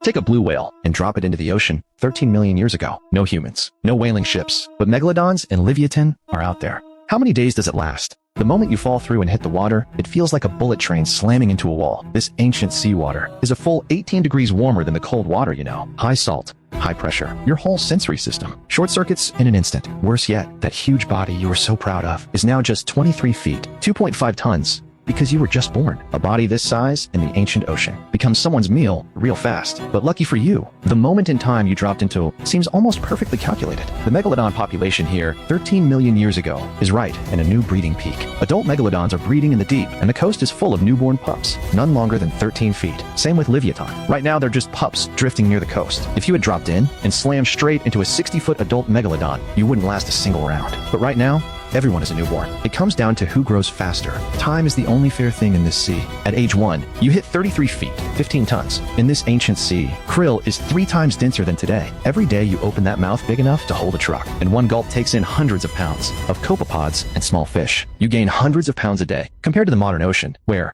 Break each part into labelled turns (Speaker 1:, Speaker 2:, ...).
Speaker 1: Take a blue whale and drop it into the ocean 13 million years ago. No humans, no whaling ships, but megalodons and Leviathan are out there. How many days does it last? The moment you fall through and hit the water, it feels like a bullet train slamming into a wall. This ancient seawater is a full 18 degrees warmer than the cold water, you know. High salt, high pressure, your whole sensory system. Short circuits in an instant. Worse yet, that huge body you were so proud of is now just 23 feet, 2.5 tons. Because you were just born. A body this size in the ancient ocean becomes someone's meal real fast. But lucky for you, the moment in time you dropped into seems almost perfectly calculated. The megalodon population here 13 million years ago is right in a new breeding peak. Adult megalodons are breeding in the deep, and the coast is full of newborn pups, none longer than 13 feet. Same with Leviathan. Right now they're just pups drifting near the coast. If you had dropped in and slammed straight into a 60-foot adult megalodon, you wouldn't last a single round. But right now, everyone is a newborn. It comes down to who grows faster. Time is the only fair thing in this sea. At age 1, you hit 33 feet, 15 tons. In this ancient sea, krill is 3 times denser than today. Every day you open that mouth big enough to hold a truck, and one gulp takes in hundreds of pounds of copepods and small fish. You gain hundreds of pounds a day, compared to the modern ocean, where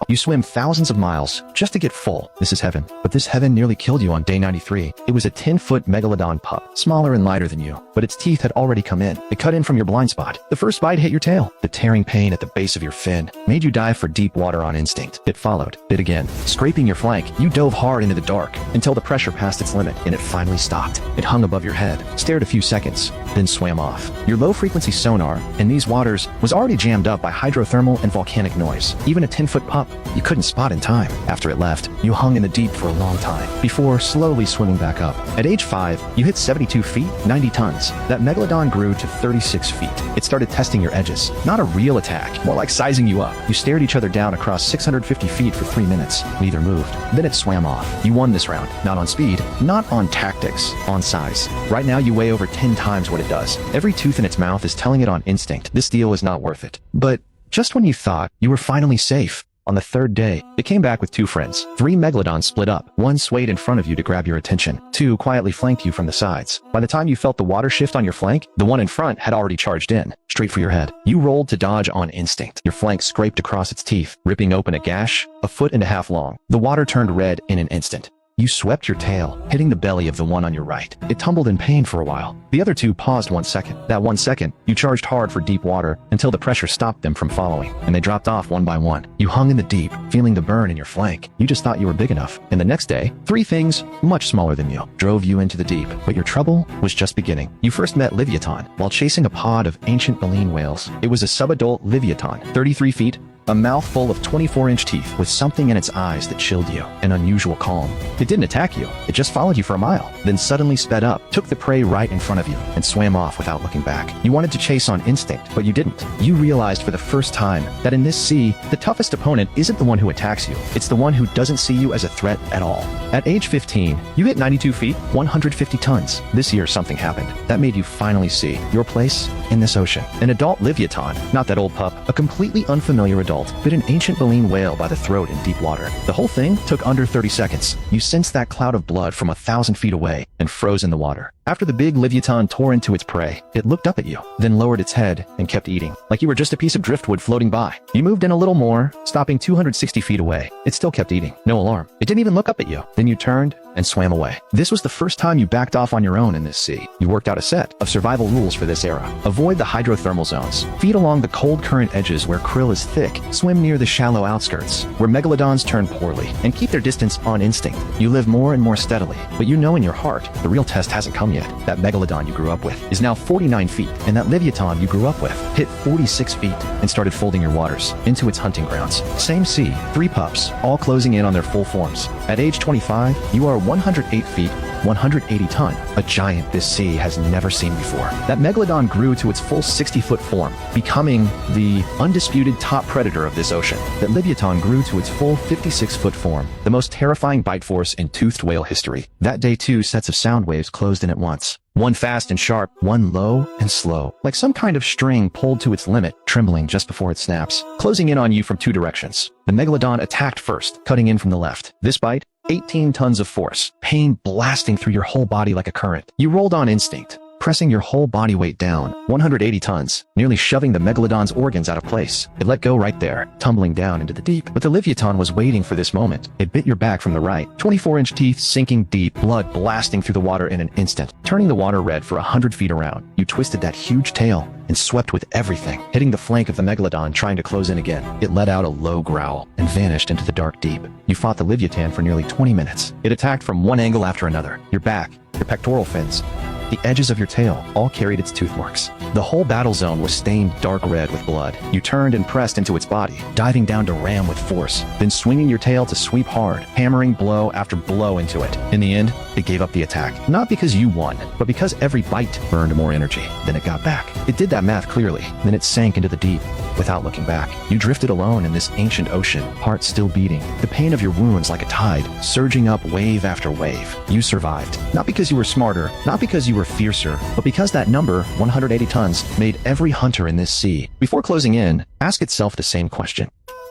Speaker 1: you swim thousands of miles just to get full. This is heaven. But this heaven nearly killed you on day 93. It was a 10-foot megalodon pup, smaller and lighter than you, but its teeth had already come in. It cut in from your blind spot. The first bite hit your tail. The tearing pain at the base of your fin made you dive for deep water on instinct. It followed, bit again. Scraping your flank, you dove hard into the dark until the pressure passed its limit, and it finally stopped. It hung above your head, stared a few seconds, then swam off. Your low-frequency sonar in these waters was already jammed up by hydrothermal and volcanic noise. Even a 10-foot pup you couldn't spot in time. After it left, you hung in the deep for a long time, before slowly swimming back up. At age 5, you hit 72 feet, 90 tons. That megalodon grew to 36 feet. It started testing your edges. Not a real attack, more like sizing you up. You stared each other down across 650 feet for 3 minutes. Neither moved. Then it swam off. You won this round. Not on speed, not on tactics, on size. Right now you weigh over 10 times what it does. Every tooth in its mouth is telling it on instinct, this deal is not worth it. But just when you thought you were finally safe, on the third day, it came back with 2 friends. 3 megalodons split up. 1 swayed in front of you to grab your attention. 2 quietly flanked you from the sides. By the time you felt the water shift on your flank, the one in front had already charged in, straight for your head. You rolled to dodge on instinct. Your flank scraped across its teeth, ripping open a gash 1.5 feet long. The water turned red in an instant. You swept your tail, hitting the belly of the one on your right. It tumbled in pain for a while. The other 2 paused 1 second. That 1 second, you charged hard for deep water until the pressure stopped them from following, and they dropped off one by one. You hung in the deep, feeling the burn in your flank. You just thought you were big enough. And the next day, 3 things, much smaller than you, drove you into the deep. But your trouble was just beginning. You first met Leviathan while chasing a pod of ancient baleen whales. It was a subadult Leviathan, 33 feet, a mouth full of 24-inch teeth with something in its eyes that chilled you, an unusual calm. It didn't attack you, it just followed you for a mile, then suddenly sped up, took the prey right in front of you, and swam off without looking back. You wanted to chase on instinct, but you didn't. You realized for the first time that in this sea, the toughest opponent isn't the one who attacks you, it's the one who doesn't see you as a threat at all. At age 15, you hit 92 feet, 150 tons. This year something happened that made you finally see your place in this ocean. An adult Leviathan, not that old pup, a completely unfamiliar adult, bit an ancient baleen whale by the throat in deep water. The whole thing took under 30 seconds. You sensed that cloud of blood from 1,000 feet away and froze in the water. After the big Leviathan tore into its prey, it looked up at you, then lowered its head and kept eating, like you were just a piece of driftwood floating by. You moved in a little more, stopping 260 feet away. It still kept eating. No alarm. It didn't even look up at you. Then you turned and swam away. This was the first time you backed off on your own in this sea. You worked out a set of survival rules for this era. Avoid the hydrothermal zones. Feed along the cold current edges where krill is thick. Swim near the shallow outskirts, where megalodons turn poorly, and keep their distance on instinct. You live more and more steadily, but you know in your heart, the real test hasn't come yet. That megalodon you grew up with is now 49 feet, and that Leviathan you grew up with hit 46 feet and started folding your waters into its hunting grounds. Same sea, 3 pups, all closing in on their full forms. At age 25, you are 108 feet, 180 ton, a giant this sea has never seen before. That megalodon grew to its full 60-foot form, becoming the undisputed top predator of this ocean. That Leviathan grew to its full 56-foot form, the most terrifying bite force in toothed whale history. That day 2 sets of sound waves closed in at once. One fast and sharp, one low and slow, like some kind of string pulled to its limit, trembling just before it snaps, closing in on you from 2 directions. The megalodon attacked first, cutting in from the left. This bite, 18 tons of force, pain blasting through your whole body like a current. You rolled on instinct, pressing your whole body weight down, 180 tons, nearly shoving the megalodon's organs out of place. It let go right there, tumbling down into the deep. But the Leviathan was waiting for this moment. It bit your back from the right, 24-inch teeth sinking deep, blood blasting through the water in an instant, turning the water red for 100 feet around. You twisted that huge tail and swept with everything, hitting the flank of the megalodon trying to close in again. It let out a low growl and vanished into the dark deep. You fought the Leviathan for nearly 20 minutes. It attacked from one angle after another. Your back, your pectoral fins, the edges of your tail all carried its tooth marks. The whole battle zone was stained dark red with blood. You turned and pressed into its body, diving down to ram with force, then swinging your tail to sweep hard, hammering blow after blow into it. In the end, it gave up the attack. Not because you won, but because every bite burned more energy than it got back. It did that math clearly. Then it sank into the deep without looking back. You drifted alone in this ancient ocean, heart still beating, the pain of your wounds like a tide, surging up wave after wave. You survived. Not because you were smarter, not because you were fiercer, but because that number, 180 tons, made every hunter in this sea. Before closing in, ask itself the same question.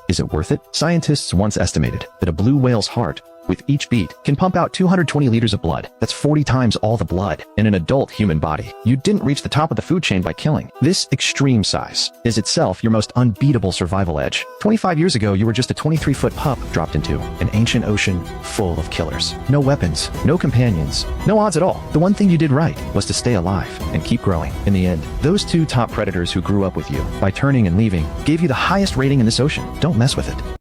Speaker 1: Is it worth it? Scientists once estimated that a blue whale's heart, with each beat, can pump out 220 liters of blood. That's 40 times all the blood in an adult human body. You didn't reach the top of the food chain by killing. This extreme size is itself your most unbeatable survival edge. 25 years ago, you were just a 23-foot pup dropped into an ancient ocean full of killers. No weapons, no companions, no odds at all. The one thing you did right was to stay alive and keep growing. In the end, those two top predators who grew up with you by turning and leaving gave you the highest rating in this ocean. Don't mess with it.